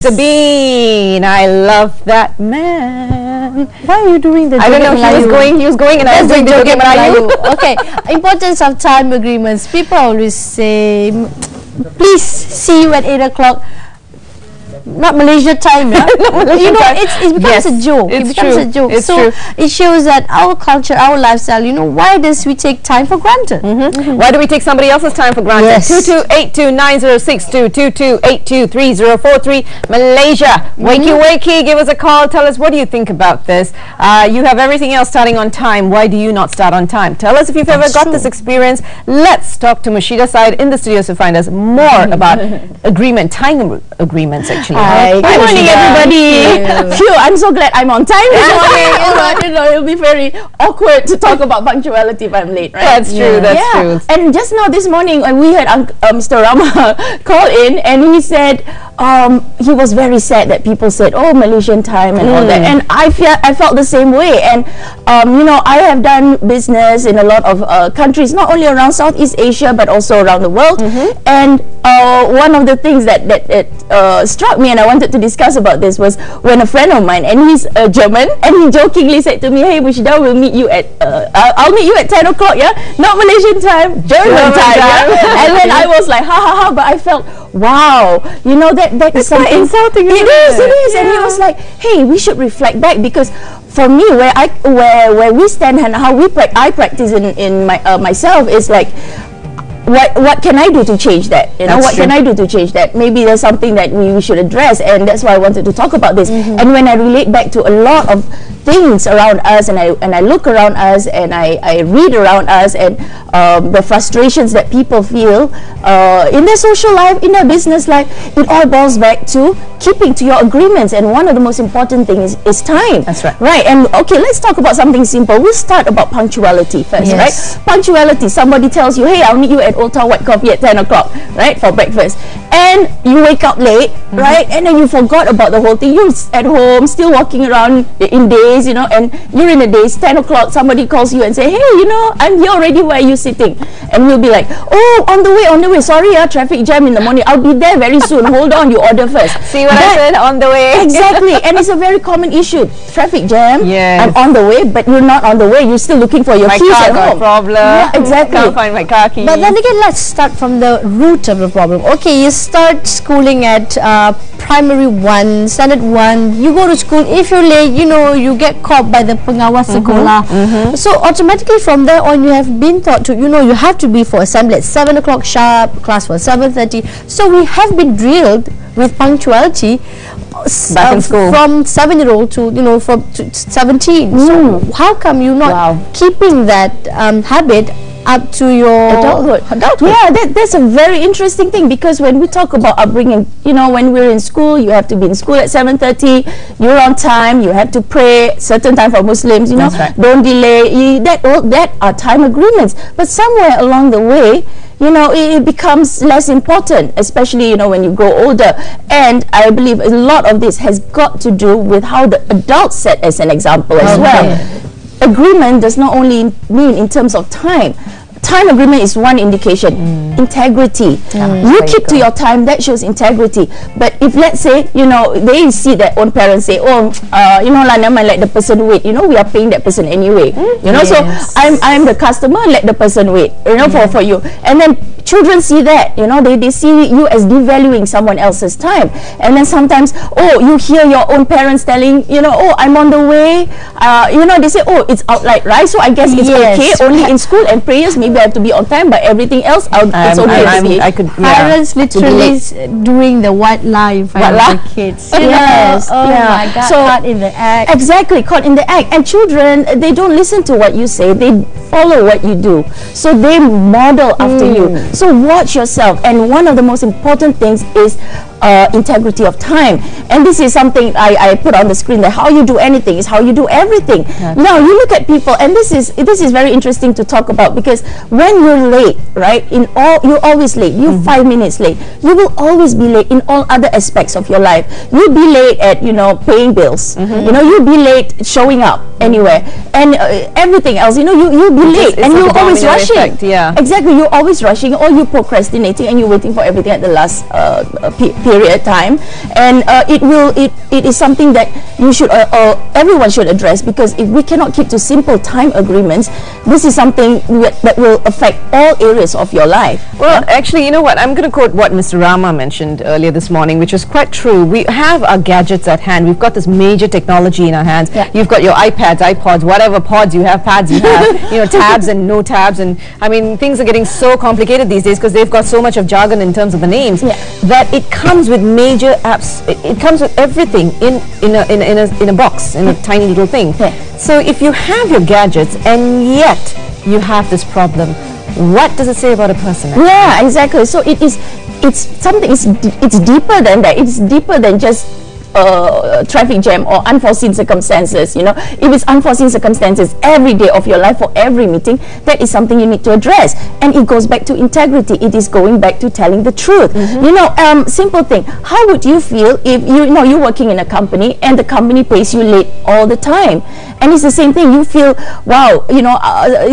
Sabine, I love that man. Why are you doing the I don't know, he was going and I was doing the Joget Melayu. Okay, importance of time agreements. People always say, please see you at 8 o'clock. Not Malaysia time, yeah? You know, it becomes a joke. It becomes a joke. So it shows that our culture, our lifestyle, you know, why does we take time for granted? Why do we take somebody else's time for granted? Yes. 22829062, 22823043. Malaysia, wakey wakey, give us a call. Tell us, what do you think about this? You have everything else starting on time. Why do you not start on time? Tell us if you've ever got this experience. Let's talk to Murshidah side in the studios to find us more about time agreements, actually. Hi, good morning, everybody. Phew, I'm so glad I'm on time this morning. You know, it'll be very awkward to talk about punctuality if I'm late, right? That's true. That's true. And just now this morning, we had Mr. Rama call in, and he said he was very sad that people said, "Oh, Malaysian time" and all that. And I felt the same way. And you know, I have done business in a lot of countries, not only around Southeast Asia but also around the world. And one of the things that struck me, and I wanted to discuss about this, was when a friend of mine, and he's German, and he jokingly said to me, "Hey, Murshidah, we'll meet you at I'll meet you at 10 o'clock, yeah, not Malaysian time, German time." Yeah? And then I was like, ha ha ha, but I felt, wow, you know, that's something insulting. It is. And he was like, hey, we should reflect back, because for me, where we stand and how I practice in myself is like, what can I do to change that? You know, what can I do to change that? Maybe there's something that we should address, and that's why I wanted to talk about this. And when I relate back to a lot of things around us, and I look around us, and I read around us, and the frustrations that people feel in their social life, in their business life, it all boils back to keeping to your agreements. And one of the most important things is time. That's right. Right. And okay, let's talk about something simple. We'll start about punctuality first, right? Punctuality. Somebody tells you, hey, I'll meet you at Old Town White Coffee at 10 o'clock, right, for breakfast. And you wake up late, right? And then you forgot about the whole thing. You're at home, still walking around in days, you know, and you're in the days, 10 o'clock, somebody calls you and say, hey, you know, I'm here already, where are you sitting? And we'll be like, oh, on the way, sorry, traffic jam in the morning, I'll be there very soon, hold on, you order first. See what I said? On the way. Exactly. And it's a very common issue. Traffic jam, yes. I'm on the way, but you're not on the way, you're still looking for your keys at home. Problem. Yeah, exactly. Can't find my car keys. But then again, let's start from the root of the problem. Okay, you start schooling at primary 1, standard 1, you go to school, if you're late, you know, you get caught by the pengawas sekolah. So automatically from there on, you have been taught to, you know, you have to be for assembly at 7 o'clock sharp, class for 7:30. So we have been drilled with punctuality back in school, from 7-year-old to, you know, from 17. So how come you're not keeping that habit up to your adulthood? Yeah, that's a very interesting thing, because when we talk about upbringing, you know, when we're in school, you have to be in school at 7:30, you're on time, you have to pray certain time for Muslims, you know, don't delay, that are time agreements. But somewhere along the way, you know, it becomes less important, especially, you know, when you grow older. And I believe a lot of this has got to do with how the adults set as an example as well. Agreement does not only mean in terms of time. Time agreement is one indication. Integrity. You keep to your time, that shows integrity. But if, let's say, you know, they see their own parents say, oh, you know, never mind, let the person wait. You know, we are paying that person anyway. You know, so I'm the customer, let the person wait, you know, for you. And then children see that, you know, they see you as devaluing someone else's time. And then sometimes, oh, you hear your own parents telling, you know, oh, I'm on the way. You know, they say, oh, it's outright, right? So I guess it's okay, only in school and prayers, maybe I have to be on time, but everything else, it's okay. Parents literally doing the white lie for the kids. Yes. Oh my God, so, caught in the act. Exactly, caught in the act. And children, they don't listen to what you say, they follow what you do. So they model after you. So watch yourself. And one of the most important things is integrity of time. And this is something I put on the screen, that how you do anything is how you do everything. Now you look at people, and this is very interesting to talk about, because when you're late, right, you're always late, you're 5 minutes late, you will always be late in all other aspects of your life. You'll be late at, you know, paying bills, you know, you'll be late showing up anywhere, and everything else, you know, you'll be late, and you're always rushing. Exactly, you're always rushing, or you're procrastinating, and you're waiting for everything at the last period period time, and it is something that you should everyone should address, because if we cannot keep to simple time agreements, this is something that will affect all areas of your life. Well, actually, you know what? I'm going to quote what Mr. Rama mentioned earlier this morning, which is quite true. We have our gadgets at hand. We've got this major technology in our hands. Yeah. You've got your iPads, iPods, whatever pods you have, pads you have, you know, tabs and no tabs, and I mean, things are getting so complicated these days because they've got so much of jargon in terms of the names, that it comes with major apps. It comes with everything in a box, in a tiny little thing. So if you have your gadgets and yet you have this problem, what does it say about a person? Yeah, exactly. So it's something. It's deeper than that. It's deeper than just traffic jam or unforeseen circumstances. You know, if it's unforeseen circumstances every day of your life for every meeting, that is something you need to address. And it goes back to integrity. It is going back to telling the truth. You know, simple thing. How would you feel if you're working in a company and the company pays you late all the time? And it's the same thing. You feel, wow, you know,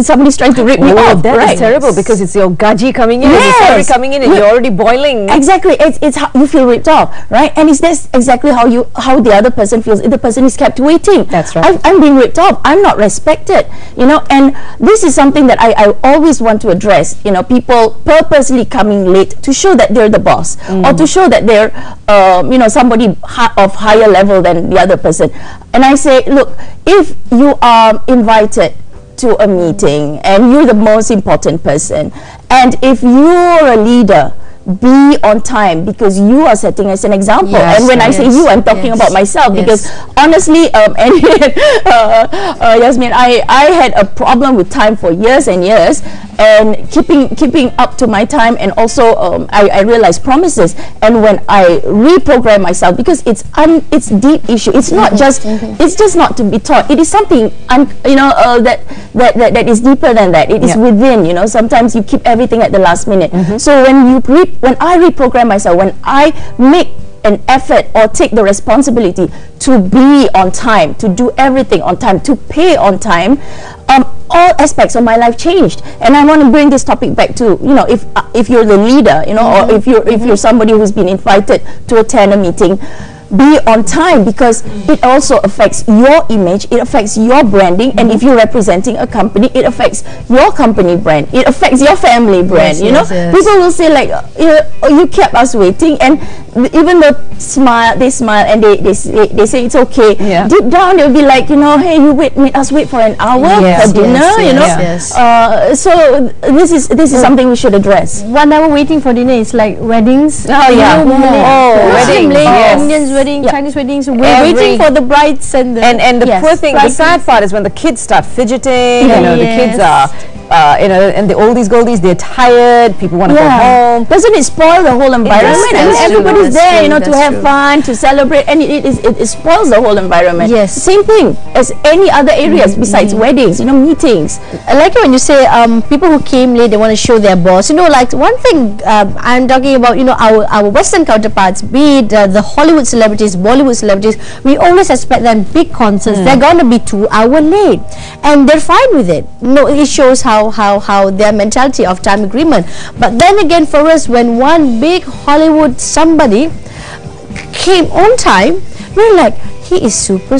somebody's trying to rip me off. That is terrible, because it's your gaji coming in, your salary coming in, and you're already boiling. Exactly. It's how you feel ripped off, right? And that's exactly how the other person feels. If the person is kept waiting, that's right. I'm being ripped off. I'm not respected. You know, and this is something that I always want to address. You know, people purposely coming late to show that they're the boss, or to show that they're you know, somebody of higher level than the other person. And I say, look, if you are invited to a meeting and you're the most important person, and if you're a leader, be on time, because you are setting as an example. And when I say you, I'm talking about myself, because honestly, Yasmin, I had a problem with time for years and years, and keeping up to my time, and also I realized promises. And when I reprogram myself, because it's deep issue. It's not just it's just not to be taught. It is something you know, that is deeper than that. It is within. You know, sometimes you keep everything at the last minute. So when I reprogram myself, when I make an effort or take the responsibility to be on time, to do everything on time, to pay on time, all aspects of my life changed. And I want to bring this topic back to, you know, if you're the leader, you know, or if you're somebody who's been invited to attend a meeting, be on time, because it also affects your image, it affects your branding, and if you're representing a company, it affects your company brand, it affects your family brand. You know, people will say like, you kept us waiting, and even though they smile and they say it's okay, deep down they'll be like, you know, hey, you made us wait for an hour for dinner, you know. So this is something we should address. 1 hour waiting for dinner is like weddings. Weddings, Indians wedding, Chinese weddings, we're waiting for the brides and the poor thing, the sad part is when the kids start fidgeting, you know, the kids are you know, and the oldies goldies, they're tired, people want to go home. Doesn't it spoil the whole environment? I mean, everybody's there, you know, to have fun, to celebrate, and it spoils the whole environment. Same thing as any other areas besides weddings, you know, meetings. I like it when you say people who came late, they want to show their boss. You know, like one thing I'm talking about, you know, our Western counterparts, be it the Hollywood celebrities, Bollywood celebrities, we always expect them big concerts. They're going to be 2 hours late, and they're fine with it. No, it shows how their mentality of time agreement. But then again, for us, when one big Hollywood somebody came on time, we're like, he is super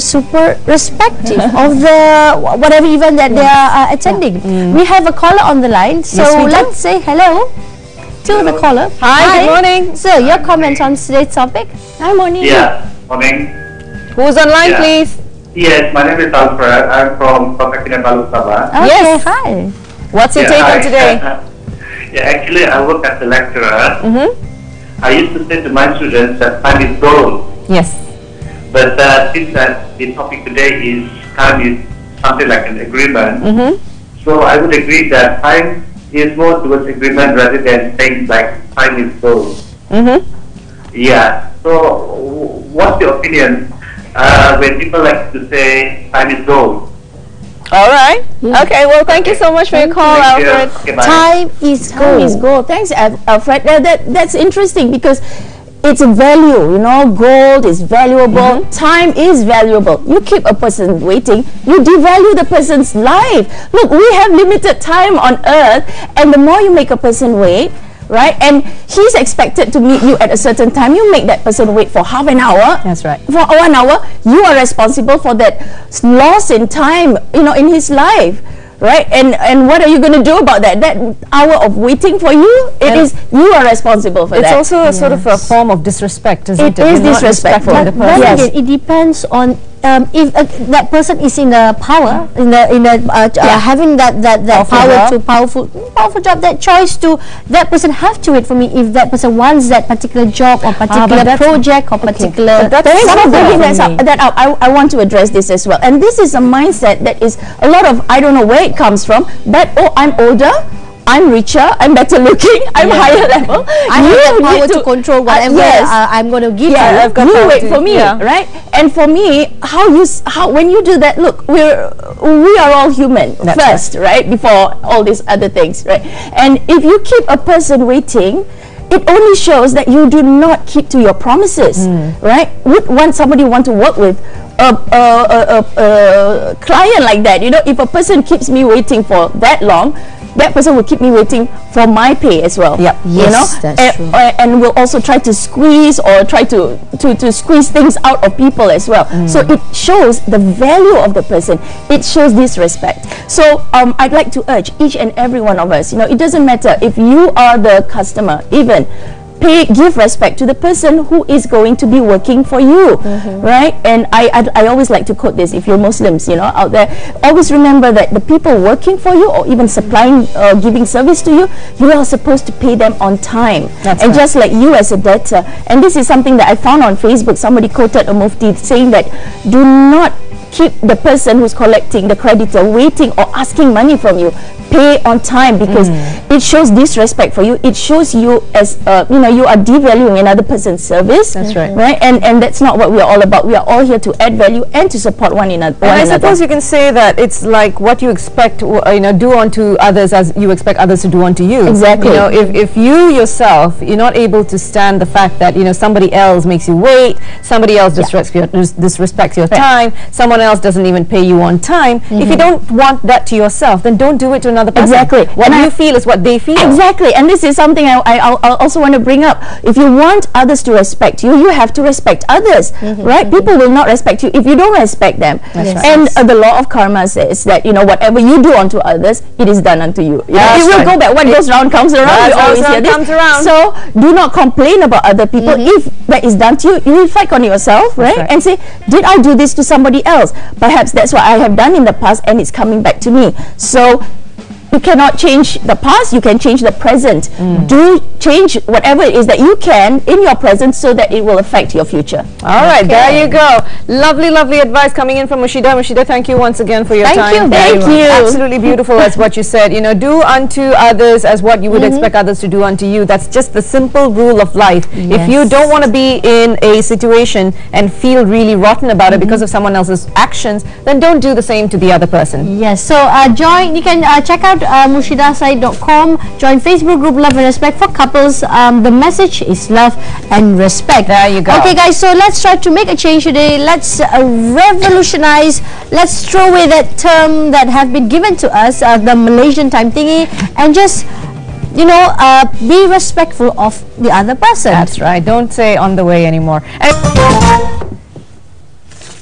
respective of the whatever event that they are attending. We have a caller on the line, so let's say hello to the caller. Hi, good morning. So your comment on today's topic? Hi, morning. Yeah, morning. Who's online, please? Yes, my name is Alfred. I'm from Kota Kinabalu, Sabah. Yes, hi. What's your take on today? Actually, I work as a lecturer. I used to say to my students that time is gold. Yes. But since the topic today is time is something like an agreement, so I would agree that time is more towards agreement rather than saying like time is gold. Yeah. So, what's your opinion when people like to say time is gold? All right. Okay. Well, thank you so much for your call, Alfred. Okay, time is gold. Thanks, Alfred. That's interesting, because it's a value. You know, gold is valuable. Time is valuable. You keep a person waiting, you devalue the person's life. Look, we have limited time on earth, and the more you make a person wait, right? And he's expected to meet you at a certain time. You make that person wait for half an hour. That's right. For 1 hour, you are responsible for that loss in time, you know, in his life. Right, and what are you going to do about that? That hour of waiting for you, you are responsible for that. It's also a sort of a form of disrespect, isn't it? It is disrespectful. The person. Yes. Again, it depends on if that person is in the power, having that power to powerful job, that choice to that person have to wait for me if that person wants that particular job or particular project or particular. Bringing that up, I want to address this as well. And this is a mindset that is a lot of, I don't know where it comes from, but I'm older, I'm richer, I'm better looking, I'm higher level. I have the power to control whatever I'm going to give you. You wait for me, right? And for me, when you do that, look, we are all human first, right? Before all these other things, right? And if you keep a person waiting, it only shows that you do not keep to your promises, right? Would somebody want to work with a client like that? You know, if a person keeps me waiting for that long, that person will keep me waiting for my pay as well. Yep. You know, that's true. And will also try to squeeze or try to squeeze things out of people as well. So it shows the value of the person. It shows disrespect. So I'd like to urge each and every one of us, you know, it doesn't matter if you are the customer, even give respect to the person who is going to be working for you, right? And I always like to quote this: if you're Muslims, you know, out there, always remember that the people working for you or even supplying, giving service to you, you are supposed to pay them on time. And just like you as a debtor, and this is something that I found on Facebook, somebody quoted a mufti saying that do not keep the person who's collecting, the creditor, waiting or asking money from you. Pay on time, because it shows disrespect for you. It shows you as you know, you are devaluing another person's service. That's right. Right, and that's not what we are all about. We are all here to add value and to support one another. And I suppose you can say that it's like what you expect, you know, do unto others as you expect others to do unto you. Exactly. You know, if you yourself, you're not able to stand the fact that, you know, somebody else makes you wait, somebody else disrespects your time, someone else doesn't even pay you on time. If you don't want that to yourself, then don't do it to another person. Exactly. What you feel is what they feel. Exactly. And this is something I also want to bring up. If you want others to respect you, you have to respect others, right? People will not respect you if you don't respect them. And the law of karma says that, you know, whatever you do unto others, it is done unto you. It will go back. What goes round comes around. We always hear this. So do not complain about other people. If that is done to you, you reflect on yourself, right? And say, did I do this to somebody else? Perhaps that's what I have done in the past and it's coming back to me. So you cannot change the past, you can change the present. Do change whatever it is that you can in your present so that it will affect your future. All right, there you go. Lovely, lovely advice coming in from Murshidah. Murshidah, thank you once again for your time. Thank you. Absolutely beautiful as what you said. You know, do unto others as what you would expect others to do unto you. That's just the simple rule of life. If you don't want to be in a situation and feel really rotten about it because of someone else's actions, then don't do the same to the other person. Yes, so join, you can check out murshidahtside.com, join Facebook group Love and Respect for couples. The message is love and respect. There you go. Okay guys, so let's try to make a change today. Let's revolutionize, let's throw away that term that have been given to us, the Malaysian time thingy, and just, you know, be respectful of the other person. That's right. Don't say on the way anymore. And